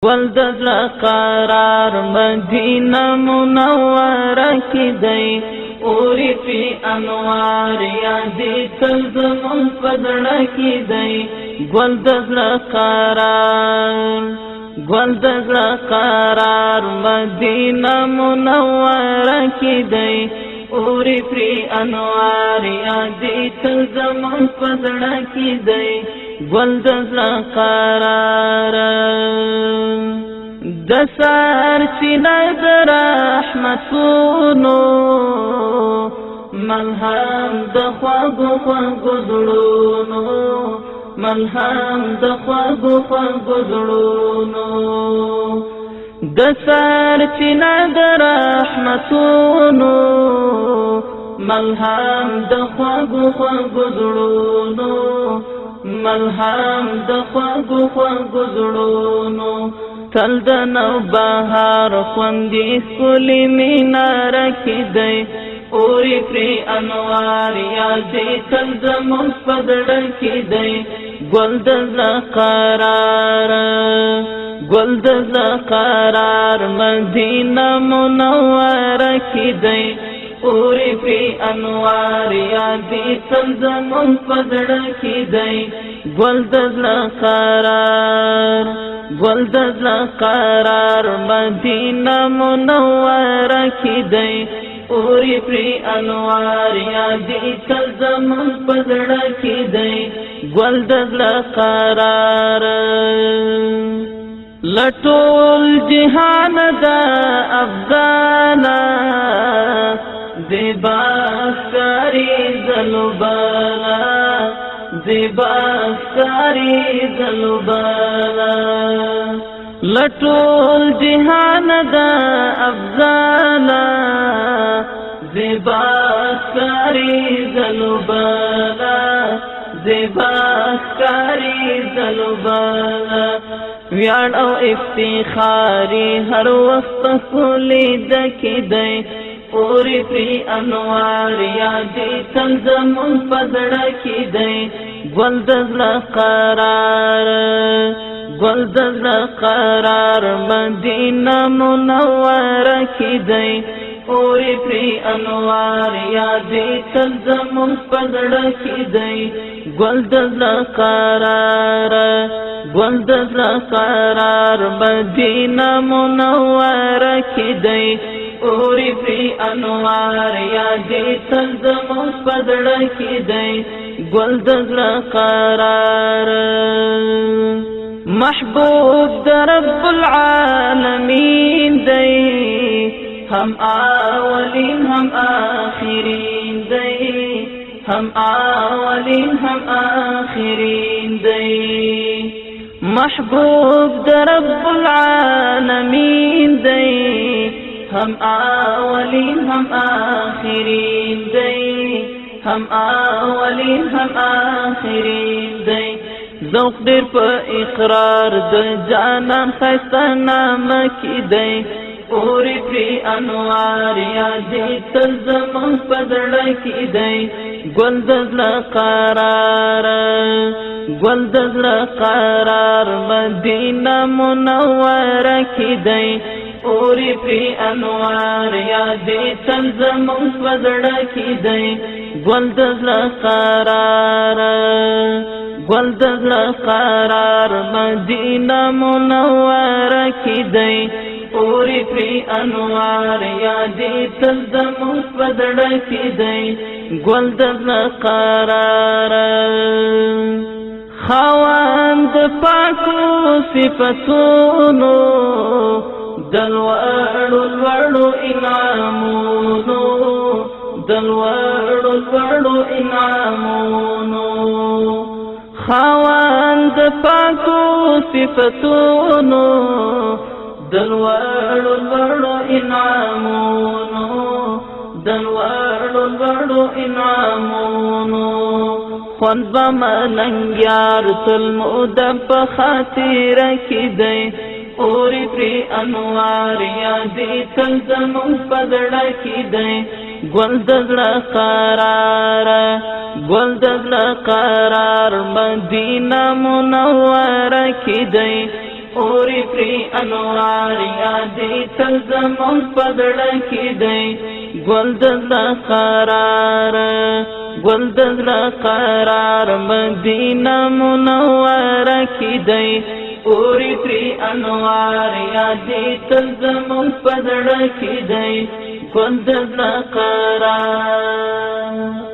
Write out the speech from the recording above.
ولدل قرار مدینہ منورہ کی دی اوری فی انوار یادی تلزم پدڑ کی دی ولدل قرار مدینہ منورہ کی دی اوری فی انوار یادی تلزم پدڑ کی دی ولدل قرار دسار چینه در رحمتونو ملهم د خواږو خواږو زړونو ملهم د خواږو خواږو زړونو دسار چینه در رحمتونو ملهم د خواږو خواږو زړونو ملهم د خواږو خواږو زړونو تل د نو بهار خوندې ښکلې مینا رکې دی اوري پرې انوار یادې تل زموږ په زړه کې دی ګل د زړه قرار مدینه منوره کې دی اوری پی انوار یادی تل زمون پزړه کې دی ګل د زړه قرار مدینه منوره کې دی اوری پی انوار یادی تل زمون پزړه کې دی ګل د زړه قرار لټول جهان دا افغانا زیباکاری زلوبالا لټول جهان دا افغانا زیباکاری زلوبالا ویاړ او افتخاری هر وخت کولی دکی دی اوری پی انوار یادی تل زمون پزړه کې دی ګل د زړه قرار مدینه منوره کې دی اوری پی انوار یادی تل زمون پزړه کې دی ګل د زړه قرار مدینه منوره کې دی اوری پی انوار یادی تل زمون پزړه کې دی ګل د زړه قرار محبوب د رب العالمین دی هم اولین هم آخرین دی محبوب د رب العالمین دی هم اولین هم آخرین دی ذوق ډیر په اقرار د جانان خسته نامه کې دی اوری پی انوار یادې تل زمون په زړه کې دی ګل د زړه قرار مدینه منوره کې دی اوری پی انوار یادې تل زمون په زړه کې دی ګل د زړه قرار مدینه منوره کې دی اوری پی انوار یادې تل زمون په زړه کې دی ګل د زړه قرار خاوند پاکو صفتونو دلوړو انعامونو خاوند پاکو صفتونو دلوړو انعامونو خوند بمننګیار تل مودب په خاطر کې دی اوری پری انوار یادې تل زمون په زړه کې دی ګل د زړه قرار مدینه منوره کې دی اوري پری انوار یادې تل زمون پدړه کې دی ګل د قرار ګل د قرار مدینه منوره کې دی اوري پری انوار یادې تل زمون پدړه کې دی ګل د قرار